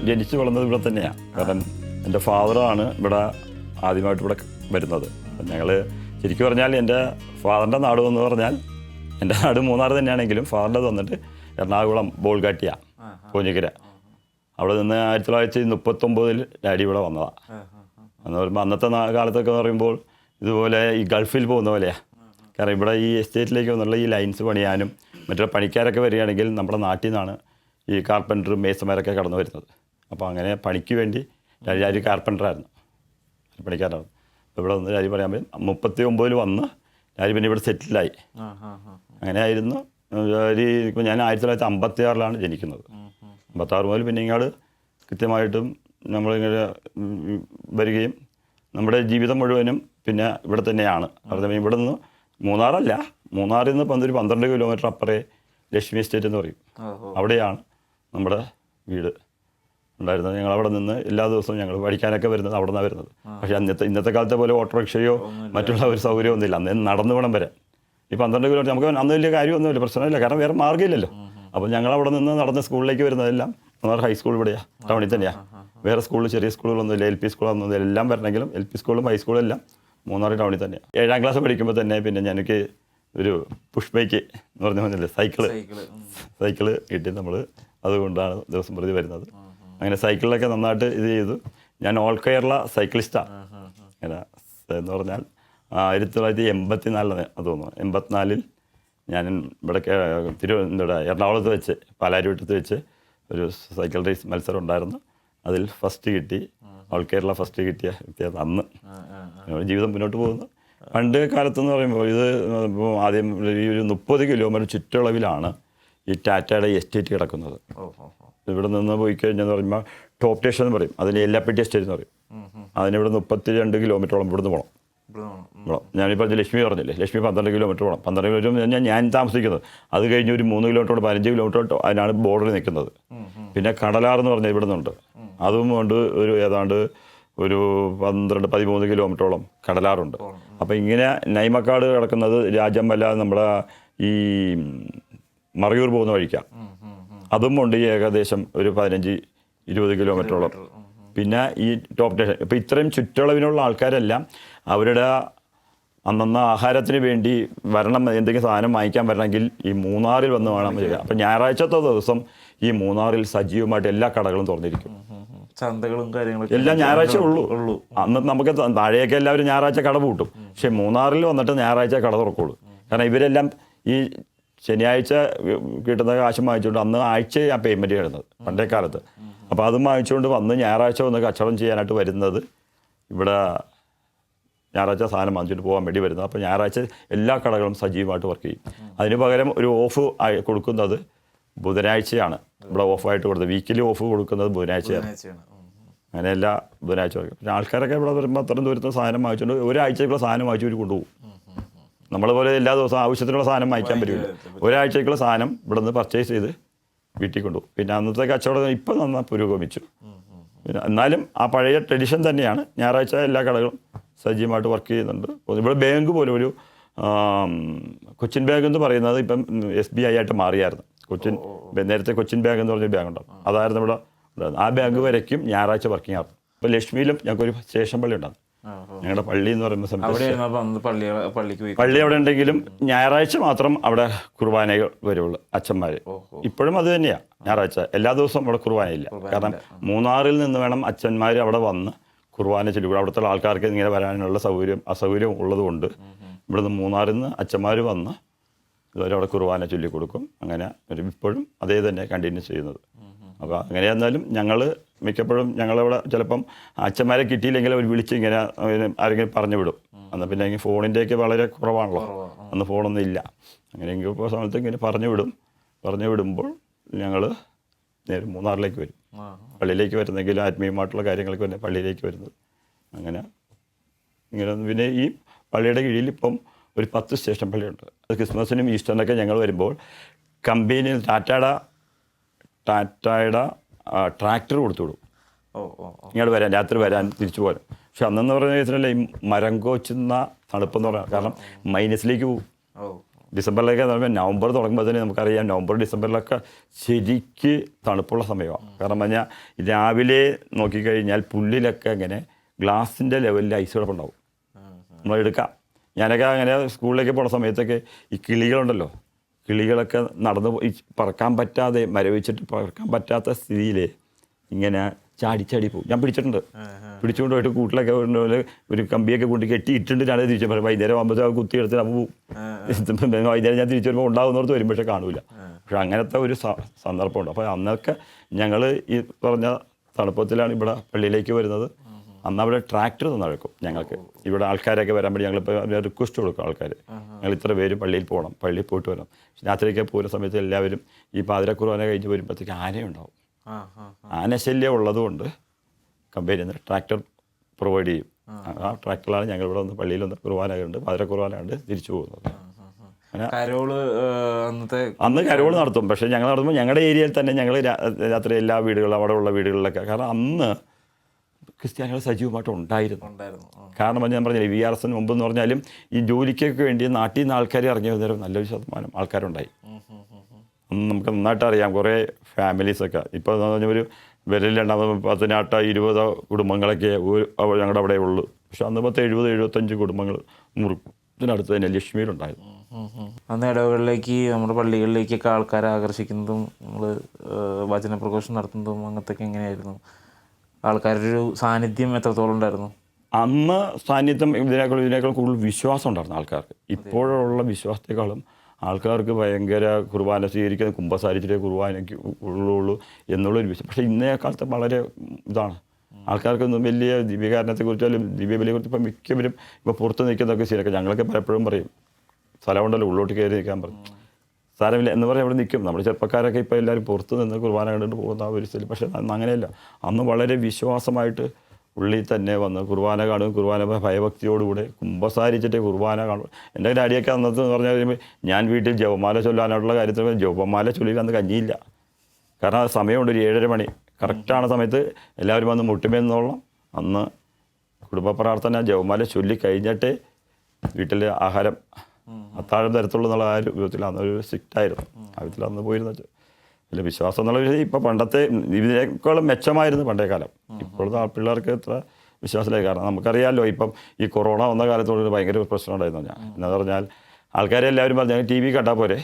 ജനിച്ചു വളർന്നത് ഇവിടെ തന്നെയാണ്. കാരണം എൻ്റെ ഫാദറാണ് ഇവിടെ ആദ്യമായിട്ട് ഇവിടെ വരുന്നത്. ഞങ്ങൾ ശരിക്കും പറഞ്ഞാൽ എൻ്റെ ഫാദറിൻ്റെ നാട് എന്ന് പറഞ്ഞാൽ എൻ്റെ നാട് മൂന്നാർ തന്നെയാണെങ്കിലും ഫാദറിൻ്റെ വന്നിട്ട് എറണാകുളം ബോൾഗാട്ടിയ പൂഞ്ഞിക്കര. അവിടെ നിന്ന് 1939 ഡാഡി ഇവിടെ വന്നതാണ്. എന്ന് പറയുമ്പോൾ അന്നത്തെ കാലത്തൊക്കെ പറയുമ്പോൾ ഇതുപോലെ ഈ ഗൾഫിൽ പോകുന്ന പോലെയാണ്. കാരണം ഇവിടെ ഈ എസ്റ്റേറ്റിലേക്ക് വന്നുള്ള ഈ ലൈൻസ് പണിയാനും മറ്റുള്ള പണിക്കാരൊക്കെ വരികയാണെങ്കിൽ നമ്മുടെ നാട്ടിൽ നിന്നാണ് ഈ കാർപ്പൻറ്ററും മേസന്മാരൊക്കെ കടന്നു വരുന്നത്. അപ്പോൾ അങ്ങനെ പണിക്ക് വേണ്ടി രാജി കാർപ്പൻറ്ററായിരുന്നു, പണിക്കാരായിരുന്നു. അപ്പോൾ ഇവിടെ വന്ന് രാജി പറയാൻ പറ്റും 39 വന്ന് രാജി പിന്നെ ഇവിടെ സെറ്റിലായി. അങ്ങനെ ആയിരുന്നു. ഇപ്പോൾ ഞാൻ 1956 ജനിക്കുന്നത്. 56 മുതൽ പിന്നെ ഇങ്ങോട്ട് കൃത്യമായിട്ടും നമ്മളിങ്ങനെ വരികയും നമ്മുടെ ജീവിതം മുഴുവനും പിന്നെ ഇവിടെ തന്നെയാണ്. അതായത് ഇവിടെ നിന്ന് മൂന്നാറിൽ നിന്ന് 12 കിലോമീറ്റർ അപ്പുറേ ലക്ഷ്മി എസ്റ്റേറ്റ് എന്ന് പറയും, അവിടെയാണ് നമ്മുടെ വീട് ഉണ്ടായിരുന്നത്. ഞങ്ങൾ അവിടെ നിന്ന് എല്ലാ ദിവസവും ഞങ്ങൾ പഠിക്കാനൊക്കെ വരുന്നത് അവിടെ നിന്നാണ് വരുന്നത്. പക്ഷേ ഇന്നത്തെ കാലത്തെ പോലെ ഓട്ടോറിക്ഷയോ മറ്റുള്ള ഒരു സൗകര്യമൊന്നുമില്ല. അന്ന് നടന്നു വേണം വരാൻ. ഈ 12 കിലോമീറ്റർ നമുക്ക് അന്ന് വലിയ കാര്യമൊന്നുമില്ല, പ്രശ്നമില്ല, കാരണം വേറെ മാർഗ്ഗമില്ലല്ലോ. അപ്പോൾ ഞങ്ങൾ അവിടെ നിന്ന് നടന്ന് സ്കൂളിലേക്ക് വരുന്നതെല്ലാം മൂന്നാർ ഹൈസ്കൂൾ ഇവിടെയാണ്, ടൗണിൽ തന്നെയാണ്. വേറെ സ്കൂളിൽ ചെറിയ സ്കൂളുകളൊന്നുമില്ല, LP സ്കൂളൊന്നും എല്ലാം വരണമെങ്കിലും LP സ്കൂളും ഹൈസ്കൂളും എല്ലാം മൂന്നാർ ടൗണിൽ തന്നെയാണ്. 7ാം ക്ലാസ് പഠിക്കുമ്പോൾ തന്നെ പിന്നെ എനിക്ക് ഒരു പുഷ് ബൈക്ക് എന്ന് പറഞ്ഞ പറഞ്ഞില്ലേ, സൈക്കിള് കിട്ടി. നമ്മൾ അതുകൊണ്ടാണ് ദിവസം പ്രതി വരുന്നത്. അങ്ങനെ സൈക്കിളിലൊക്കെ നന്നായിട്ട് ഇത് ചെയ്തു. ഞാൻ ഓൾ കേരള സൈക്ലിസ്റ്റാണ്. അങ്ങനെ എന്ന് പറഞ്ഞാൽ 1984 അത് തോന്നുന്നു, 84 ഞാൻ ഇവിടെ എറണാകുളത്ത് വെച്ച് പാലാരിവട്ടത്ത് വെച്ച് ഒരു സൈക്കിൾ റേസ് മത്സരം ഉണ്ടായിരുന്നു. അതിൽ ഫസ്റ്റ് കിട്ടി, ഓൾ കേരള ഫസ്റ്റ് കിട്ടിയത് അന്ന്. ജീവിതം മുന്നോട്ട് പോകുന്നു. പണ്ട് കാലത്തെന്ന് പറയുമ്പോൾ ഇത് ആദ്യം ഈ ഒരു 30 കിലോമീറ്റർ ചുറ്റളവിലാണ് ഈ ടാറ്റയുടെ എസ്റ്റേറ്റ് കിടക്കുന്നത്. ഇവിടെ നിന്ന് പോയി കഴിഞ്ഞെന്ന് പറയുമ്പോൾ ടോപ്പ് സ്റ്റേഷൻ എന്ന് പറയും, അതിന് എല്ലപ്പെട്ടി എസ്റ്റേറ്റ് എന്ന് പറയും. അതിനിവിടെ 32 കിലോമീറ്ററോളം ഇവിടുന്ന് പോകണം. ഞാനിപ്പോൾ ലക്ഷ്മി പറഞ്ഞില്ലേ, ലക്ഷ്മി 12 കിലോമീറ്റർ പോകണം. 12 കിലോമീറ്റർ ഞാൻ താമസിക്കുന്നത്. അത് കഴിഞ്ഞ് ഒരു 3 കിലോമീറ്റർ 15 കിലോമീറ്റർ അതിനാണ് ബോർഡറിൽ നിൽക്കുന്നത്. പിന്നെ കടലാറെന്ന് പറഞ്ഞാൽ ഇവിടെ നിന്നുണ്ട്, അതും കൊണ്ട് ഒരു ഏതാണ്ട് ഒരു 12-13 കിലോമീറ്ററോളം കടലാറുണ്ട്. അപ്പോൾ ഇങ്ങനെ നൈമക്കാട് കിടക്കുന്നത് രാജമല നമ്മുടെ ഈ മറയൂർ പോകുന്ന വഴിക്കാണ്. അതും ഉണ്ട് ഏകദേശം ഒരു 15-20 കിലോമീറ്ററോളം. പിന്നെ ഈ ടോപ്പ് സ്റ്റേഷൻ. ഇപ്പോൾ ഇത്രയും ചുറ്റളവിനുള്ള ആൾക്കാരെല്ലാം അവരുടെ അന്നന്ന് ആഹാരത്തിന് വേണ്ടി വരണം, എന്തെങ്കിലും സാധനം വാങ്ങിക്കാൻ വരണമെങ്കിൽ ഈ മൂന്നാറിൽ വന്ന് വേണം ചെയ്യുക. അപ്പം ഞായറാഴ്ചത്തെ ദിവസം ഈ മൂന്നാറിൽ സജീവമായിട്ട് എല്ലാ കടകളും തുറന്നിരിക്കും. ചന്തകളും കാര്യങ്ങളും എല്ലാം ഞായറാഴ്ച ഉള്ളൂ. അന്ന് നമുക്ക് താഴെയൊക്കെ എല്ലാവരും ഞായറാഴ്ച കട പൂട്ടും. പക്ഷേ മൂന്നാറിൽ വന്നിട്ട് ഞായറാഴ്ച കട തുറക്കുള്ളൂ. കാരണം ഇവരെല്ലാം ഈ ശനിയാഴ്ച കിട്ടുന്ന കാശും വാങ്ങിച്ചുകൊണ്ട് അന്ന് ആഴ്ചയാണ് പേയ്മെൻറ്റ് ചെയ്യുന്നത് പണ്ടേ കാലത്ത്. അപ്പോൾ അതും വാങ്ങിച്ചുകൊണ്ട് വന്ന് ഞായറാഴ്ച വന്ന് കച്ചവടം ചെയ്യാനായിട്ട് വരുന്നത്, ഇവിടെ ഞായറാഴ്ച സാധനം വാങ്ങിച്ചിട്ട് പോകാൻ വേണ്ടി വരുന്നത്. അപ്പോൾ ഞായറാഴ്ച എല്ലാ കടകളും സജീവമായിട്ട് വർക്ക് ചെയ്യും. അതിന് പകരം ഒരു ഓഫ് കൊടുക്കുന്നത് ബുധനാഴ്ചയാണ്. ഇവിടെ ഓഫായിട്ട് കൊടുത്തത് വീക്കിലി ഓഫ് കൊടുക്കുന്നത് ബുധനാഴ്ചയാണ്. അങ്ങനെ എല്ലാ ബുധനാഴ്ച വർക്ക്. പിന്നെ ആൾക്കാരൊക്കെ ഇവിടെ വരുമ്പോൾ അത്രയും ദൂരത്തെ സാധനം വാങ്ങിച്ചുകൊണ്ട് ഒരാഴ്ചക്കുള്ള സാധനം വാങ്ങിച്ച് ഒരു കൊണ്ടുപോകും. നമ്മളെപ്പോലെ എല്ലാ ദിവസവും ആവശ്യത്തിനുള്ള സാധനം വാങ്ങിക്കാൻ പറ്റില്ല. ഒരാഴ്ചക്കുള്ള സാധനം ഇവിടെ നിന്ന് പർച്ചേസ് ചെയ്ത് വീട്ടിൽ കൊണ്ടുപോകും. പിന്നെ അന്നത്തെ കച്ചവടം ഇപ്പം നന്നായി പുരോഗമിച്ചു. പിന്നെ എന്നാലും ആ പഴയ ട്രഡീഷൻ തന്നെയാണ്. ഞായറാഴ്ച എല്ലാ കടകളും സജീവമായിട്ട് വർക്ക് ചെയ്യുന്നുണ്ട്. ഇവിടെ ബാങ്ക് പോലും ഒരു കൊച്ചിൻ ബാങ്ക് എന്ന് പറയുന്നത് ഇപ്പം SBI ആയിട്ട് മാറിയായിരുന്നു. നേരത്തെ കൊച്ചിൻ ബാങ്ക് എന്ന് പറഞ്ഞൊരു ബാങ്ക് ഉണ്ടാകും, അതായിരുന്നു ഇവിടെ. ആ ബാങ്ക് വരയ്ക്കും ഞായറാഴ്ച വർക്കിംഗ് ആയിരുന്നു. ഇപ്പോൾ ലക്ഷ്മിയിലും ഞങ്ങൾക്കൊരു സ്റ്റേഷൻ പള്ളി ഉണ്ടാകും. ഞങ്ങളുടെ പള്ളി എന്ന് പറയുന്ന സമയത്ത് പള്ളി അവിടെ ഉണ്ടെങ്കിലും ഞായറാഴ്ച മാത്രം അവിടെ കുർബാനകൾ വരുള്ളൂ അച്ഛന്മാർ. ഇപ്പോഴും അത് തന്നെയാണ്, ഞായറാഴ്ച എല്ലാ ദിവസവും അവിടെ കുർബാനയില്ല. കാരണം മൂന്നാറിൽ നിന്ന് വേണം അച്ഛന്മാർ അവിടെ വന്ന് കുർബാന ചൊല്ലിക്കൂടും. അവിടുത്തെ ആൾക്കാർക്ക് ഇങ്ങനെ വരാനുള്ള അസൗകര്യം ഉള്ളതുകൊണ്ട് ഇവിടുന്ന് മൂന്നാറിൽ നിന്ന് അച്ഛന്മാർ വന്ന് ഇതുവരെ അവിടെ കുർബാന ചൊല്ലിക്കൊടുക്കും. അങ്ങനെ ഇപ്പോഴും അതേ തന്നെ കണ്ടിന്യൂ ചെയ്യുന്നത്. അപ്പോൾ അങ്ങനെ എന്നാലും ഞങ്ങൾ മിക്കപ്പോഴും ഞങ്ങളവിടെ ചിലപ്പം അച്ഛന്മാരെ കിട്ടിയില്ലെങ്കിൽ അവർ വിളിച്ച് ഇങ്ങനെ ആരെങ്കിലും പറഞ്ഞു വിടും. എന്നാൽ പിന്നെ ഇങ്ങനെ ഫോണിൻ്റെയൊക്കെ വളരെ കുറവാണല്ലോ, അന്ന് ഫോണൊന്നും ഇല്ല. അങ്ങനെയെങ്കിൽ ഇപ്പോൾ സമയത്ത് ഇങ്ങനെ പറഞ്ഞു വിടുമ്പോൾ ഞങ്ങൾ നേരെ മൂന്നാറിലേക്ക് വരും. പള്ളിയിലേക്ക് വരുന്നെങ്കിൽ ആത്മീയമായിട്ടുള്ള കാര്യങ്ങൾക്ക് തന്നെ പള്ളിയിലേക്ക് വരുന്നത്. അങ്ങനെ ഇങ്ങനെ പിന്നെ ഈ പള്ളിയുടെ കീഴിൽ ഇപ്പം ഒരു 10 സ്റ്റേഷൻ പള്ളിയുണ്ട്. അത് ക്രിസ്മസിനും ഈസ്റ്ററിനൊക്കെ ഞങ്ങൾ വരുമ്പോൾ കമ്പനിയിൽ ടാറ്റയുടെ ട്രാക്ടർ കൊടുത്തു വിടും. ഇങ്ങോട്ട് വരാൻ, രാത്രി വരാൻ, തിരിച്ചു പോരാൻ. പക്ഷെ അന്നെന്ന് പറഞ്ഞ കേസിലല്ലേ ഈ മരം കോച്ചുന്ന തണുപ്പെന്ന് പറഞ്ഞാൽ, കാരണം മൈനസിലേക്ക് പോകും. ഡിസംബറിലേക്ക് നവംബർ തുടങ്ങുമ്പോൾ തന്നെ നമുക്കറിയാം, നവംബർ ഡിസംബറിലൊക്കെ ശരിക്ക് തണുപ്പുള്ള സമയമാണ്. കാരണം പറഞ്ഞാൽ രാവിലെ നോക്കിക്കഴിഞ്ഞാൽ പുല്ലിലൊക്കെ ഇങ്ങനെ ഗ്ലാസിൻ്റെ ലെവലിൽ ഐസ് കിടപ്പുണ്ടാവും. നമ്മളെടുക്കാം. ഞാനൊക്കെ അങ്ങനെ സ്കൂളിലേക്ക് പോകുന്ന സമയത്തൊക്കെ ഈ കിളികളുണ്ടല്ലോ, കിളികളൊക്കെ നടന്നു പോയി പറക്കാൻ പറ്റാതെ, മരവിച്ചിട്ട് പറക്കാൻ പറ്റാത്ത സ്ഥിതിയിൽ ഇങ്ങനെ ചാടി പോകും. ഞാൻ പിടിച്ചുകൊണ്ട് പോയിട്ട് കൂട്ടിലൊക്കെ ഒരു കമ്പിയൊക്കെ കൊണ്ട് കെട്ടിയിട്ടിട്ടാണ് തിരിച്ചു പറയും. വൈകുന്നേരം ആകുമ്പോൾ കുത്തി എടുത്തിട്ട് അപ്പോൾ വൈകുന്നേരം ഞാൻ തിരിച്ചു വരുമ്പോൾ ഉണ്ടാകുന്നോർത്ത് വരും, പക്ഷേ കാണില്ല. പക്ഷെ അങ്ങനത്തെ ഒരു സന്ദർഭമുണ്ട്. അപ്പോൾ അന്നൊക്കെ ഞങ്ങൾ ഈ പറഞ്ഞ തണുപ്പത്തിലാണ് ഇവിടെ പള്ളിയിലേക്ക് വരുന്നത്. അന്ന് അവിടെ ട്രാക്ടർ തന്നഴക്കും ഞങ്ങൾക്ക്. ഇവിടെ ആൾക്കാരൊക്കെ വരാൻ വേണ്ടി ഞങ്ങളിപ്പോൾ റിക്വസ്റ്റ് കൊടുക്കും ആൾക്കാർ, ഞങ്ങൾ ഇത്ര പേര് പള്ളിയിൽ പോകണം, പള്ളിയിൽ പോയിട്ട് വരണം. രാത്രിയൊക്കെ പോകുന്ന സമയത്ത് എല്ലാവരും ഈ പാതിരക്കുർബാന കഴിഞ്ഞ് വരുമ്പോഴത്തേക്ക് ആനയുണ്ടാവും. ആനശല്യം ഉള്ളതുകൊണ്ട് കമ്പനി ട്രാക്ടർ പ്രൊവൈഡ് ചെയ്യും. ആ ട്രാക്ടറിലാണ് ഞങ്ങൾ ഇവിടെ വന്ന് പള്ളിയിൽ വന്ന് കുർബാന കണ്ട് പാതിരക്കുർബാന കണ്ട് തിരിച്ചു പോകുന്നത്. അന്ന് കരോള് നടത്തും. പക്ഷേ ഞങ്ങൾ നടത്തുമ്പോൾ ഞങ്ങളുടെ ഏരിയയിൽ തന്നെ ഞങ്ങൾ രാത്രി എല്ലാ വീടുകളിലും അവിടെ ഉള്ള വീടുകളിലൊക്കെ, കാരണം അന്ന് ക്രിസ്ത്യാനികൾ സജീവമായിട്ട് ഉണ്ടായിരുന്നു. കാരണം ഞാൻ പറഞ്ഞില്ലേ, VRS മുമ്പ് എന്ന് പറഞ്ഞാലും ഈ ജോലിക്കൊക്കെ വേണ്ടി നാട്ടിൽ നിന്ന് ആൾക്കാർ ഇറങ്ങി വരുന്നേരം നല്ലൊരു ശതമാനം ആൾക്കാരുണ്ടായി. അന്ന് നമുക്ക് നന്നായിട്ട് അറിയാം കുറേ ഫാമിലീസൊക്കെ. ഇപ്പോൾ എന്ന് പറഞ്ഞാൽ ഒരു വിരലിലുണ്ടാകുന്ന 18-20 കുടുംബങ്ങളൊക്കെ ഞങ്ങളുടെ അവിടെ ഉള്ളൂ. പക്ഷെ അന്ന് 70-75 കുടുംബങ്ങൾ ഇതിനടുത്ത് തന്നെ ലക്ഷ്മിയിലുണ്ടായിരുന്നു. അന്ന് ഇടവകളിലേക്ക്, നമ്മുടെ പള്ളികളിലേക്കൊക്കെ ആൾക്കാരെ ആകർഷിക്കുന്നതും നമ്മൾ വചനപ്രഘോഷം നടത്തുന്നതും അങ്ങനത്തൊക്കെ എങ്ങനെയായിരുന്നു? ആൾക്കാരുടെ ഒരു സാന്നിധ്യം എത്രത്തോളം ഉണ്ടായിരുന്നു? അന്ന് സാന്നിധ്യം ഇതിനേക്കാൾ കൂടുതൽ വിശ്വാസം ഉണ്ടായിരുന്നു ആൾക്കാർക്ക്. ഇപ്പോഴുള്ള വിശ്വാസത്തെക്കാളും ആൾക്കാർക്ക് ഭയങ്കര കുർബാന സ്വീകരിക്കുന്ന കുമ്പസാരിച്ചിട്ടേ കുർബാനയ്ക്ക് ഉള്ളൂ എന്നുള്ളൊരു വിശ്വാസം. പക്ഷേ ഇന്നേ കാലത്ത് വളരെ ഇതാണ്. ആൾക്കാർക്കൊന്നും വലിയ ദിവ്യകാരണത്തെക്കുറിച്ചാലും ദിവ്യബലിയെക്കുറിച്ച് ഇപ്പം മിക്കവരും ഇപ്പോൾ പുറത്ത് നിൽക്കുന്നതൊക്കെ ശരിയൊക്കെ ഞങ്ങളൊക്കെ പലപ്പോഴും പറയും, സ്ഥലമുണ്ടല്ലോ ഉള്ളോട്ട് കയറി നിൽക്കാൻ പറയും. സാരമില്ല എന്ന് പറഞ്ഞാൽ ഇവിടെ നിൽക്കും. നമ്മൾ ചെറുപ്പക്കാരൊക്കെ ഇപ്പോൾ എല്ലാവരും പുറത്ത് നിന്ന് കുർബാന കണ്ടിട്ട് പോകുന്ന ആ ഒരു സ്ഥലം. പക്ഷേ അന്ന് അങ്ങനെയല്ല. അന്ന് വളരെ വിശ്വാസമായിട്ട് ഉള്ളിൽ തന്നെ വന്ന് കുർബാന കാണും. കുർബാന ഭയഭക്തിയോടുകൂടെ കുമ്പസാരിച്ചിട്ട് കുർബാന കാണും. എൻ്റെ ഡാഡിയൊക്കെ അന്നത്തെ എന്ന് പറഞ്ഞാൽ കഴിയുമ്പോൾ ഞാൻ വീട്ടിൽ ജപമാല ചൊല്ലാനുള്ള കാര്യത്തിൽ ജപമാല ചൊല്ലിയിൽ അന്ന് കഞ്ഞിയില്ല. കാരണം ആ സമയമുണ്ട്, ഒരു 7:30 മണി കറക്റ്റാണ് സമയത്ത് എല്ലാവരും വന്ന് മുട്ടുമെന്നോളം അന്ന് കുടുംബ പ്രാർത്ഥന ജപമാല ചൊല്ലി കഴിഞ്ഞിട്ട് വീട്ടിൽ ആഹാരം അത്താഴം തരത്തുള്ളൂ എന്നുള്ള ആ ഒരു വിധത്തിൽ അന്നൊരു സ്ട്രിക്റ്റായിരുന്നു. ആ വിധത്തിൽ അന്ന് പോയിരുന്ന വലിയ വിശ്വാസം എന്നുള്ള വിഷയം. ഇപ്പോൾ പണ്ടത്തെ ഇതിനേക്കാളും മെച്ചമായിരുന്നു പണ്ടേ കാലം. ഇപ്പോഴത്തെ പിള്ളേർക്ക് ഇത്ര വിശ്വാസമില്ല. കാരണം നമുക്കറിയാമല്ലോ ഇപ്പം ഈ കൊറോണ വന്ന കാലത്തോട് ഭയങ്കര പ്രശ്നം ഉണ്ടായിരുന്നു. ഞാൻ എന്ന് പറഞ്ഞാൽ ആൾക്കാരെ എല്ലാവരും പറഞ്ഞു ടി വി കണ്ടാൽ പോരെ,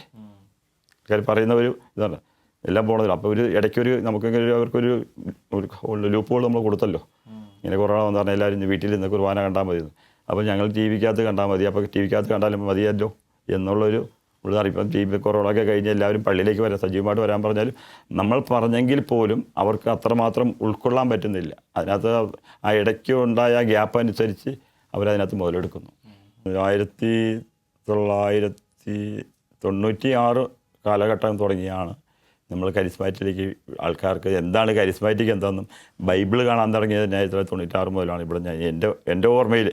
ആൾക്കാർ പറയുന്ന ഒരു ഇതാണ് എല്ലാം പോകണതില്ല. അപ്പോൾ ഒരു ഇടയ്ക്കൊരു നമുക്കെങ്കിലും അവർക്കൊരു ലൂപ്പുകൾ നമ്മൾ കൊടുത്തല്ലോ. ഇങ്ങനെ കൊറോണ വന്നു പറഞ്ഞാൽ എല്ലാവരും വീട്ടിൽ നിന്ന് കുർബാന കണ്ടാൽ മതി. അപ്പോൾ ഞങ്ങൾ ടി വിക്കകത്ത് കണ്ടാൽ മതി, അപ്പോൾ ടി വിക്കകത്ത് കണ്ടാലും മതിയല്ലോ എന്നുള്ളൊരു ഉള്ളതാണ്. ഇപ്പം ടി വി കൊറോണ ഒക്കെ കഴിഞ്ഞ് എല്ലാവരും പള്ളിയിലേക്ക് വരാൻ സജീവമായിട്ട് വരാൻ പറഞ്ഞാലും നമ്മൾ പറഞ്ഞെങ്കിൽ പോലും അവർക്ക് അത്രമാത്രം ഉൾക്കൊള്ളാൻ പറ്റുന്നില്ല. അതിനകത്ത് ആ ഇടയ്ക്ക് ഉണ്ടായ ഗ്യാപ്പ് അനുസരിച്ച് അവരതിനകത്ത് മുതലെടുക്കുന്നു. 1996 കാലഘട്ടം തുടങ്ങിയാണ് നമ്മൾ കരിസ്മാറ്റിലേക്ക് ആൾക്കാർക്ക് എന്താണ് കരിസ്മാറ്റിക് എന്താണെന്നും ബൈബിൾ കാണാൻ തുടങ്ങിയത് 1996 മുതലാണ്. ഇവിടെ എൻ്റെ ഓർമ്മയിൽ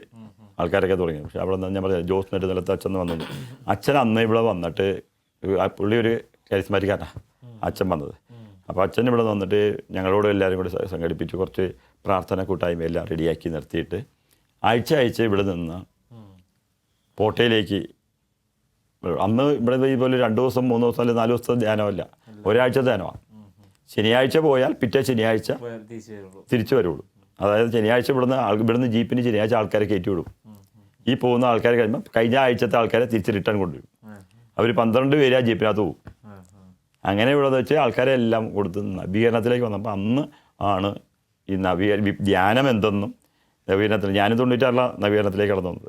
ആൾക്കാരൊക്കെ തുടങ്ങി. പക്ഷേ അവിടെ നിന്ന് ഞാൻ പറഞ്ഞത് ജോസ് നെടുനിലത്ത് അച്ഛൻ വന്നു. അച്ഛൻ അന്ന് ഇവിടെ വന്നിട്ട് പുള്ളി ഒരു കരിസ്മാറ്റിക്കാരനാണ് അച്ഛൻ വന്നത്. അപ്പോൾ അച്ഛൻ ഇവിടെ വന്നിട്ട് ഞങ്ങളോട് എല്ലാവരും കൂടി സംഘടിപ്പിച്ച് കുറച്ച് പ്രാർത്ഥന കൂട്ടായ്മ എല്ലാം റെഡിയാക്കി നിർത്തിയിട്ട് ആഴ്ച ഇവിടെ നിന്ന് പോട്ടയിലേക്ക് അന്ന് ഇവിടെ ഇതുപോലെ 2 ദിവസം 3 ദിവസം അല്ലെങ്കിൽ 4 ദിവസത്തെ ധ്യാനമല്ല, ഒരാഴ്ച ധ്യാനമാണ്. ശനിയാഴ്ച പോയാൽ പിറ്റേ ശനിയാഴ്ച തിരിച്ചു വരുള്ളൂ. അതായത് ശനിയാഴ്ച ഇവിടുന്ന് ജീപ്പിന് ശനിയാഴ്ച ആൾക്കാരെ കയറ്റി വിടും. ഈ പോകുന്ന ആൾക്കാർ കഴിയുമ്പോൾ കഴിഞ്ഞ ആഴ്ചത്തെ ആൾക്കാരെ തിരിച്ച് റിട്ടേൺ കൊണ്ടുവരും. അവർ 12 പേര് ആ ജീപ്പിനകത്ത് പോകും. അങ്ങനെ ഇവിടെ വെച്ച് ആൾക്കാരെ എല്ലാം കൊടുത്ത് നവീകരണത്തിലേക്ക് വന്നപ്പോൾ അന്ന് ആണ് ഈ ധ്യാനം എന്തെന്നും നവീകരണത്തിൽ ഞാനും 96 നവീകരണത്തിലേക്ക് കടന്നു വന്നത്.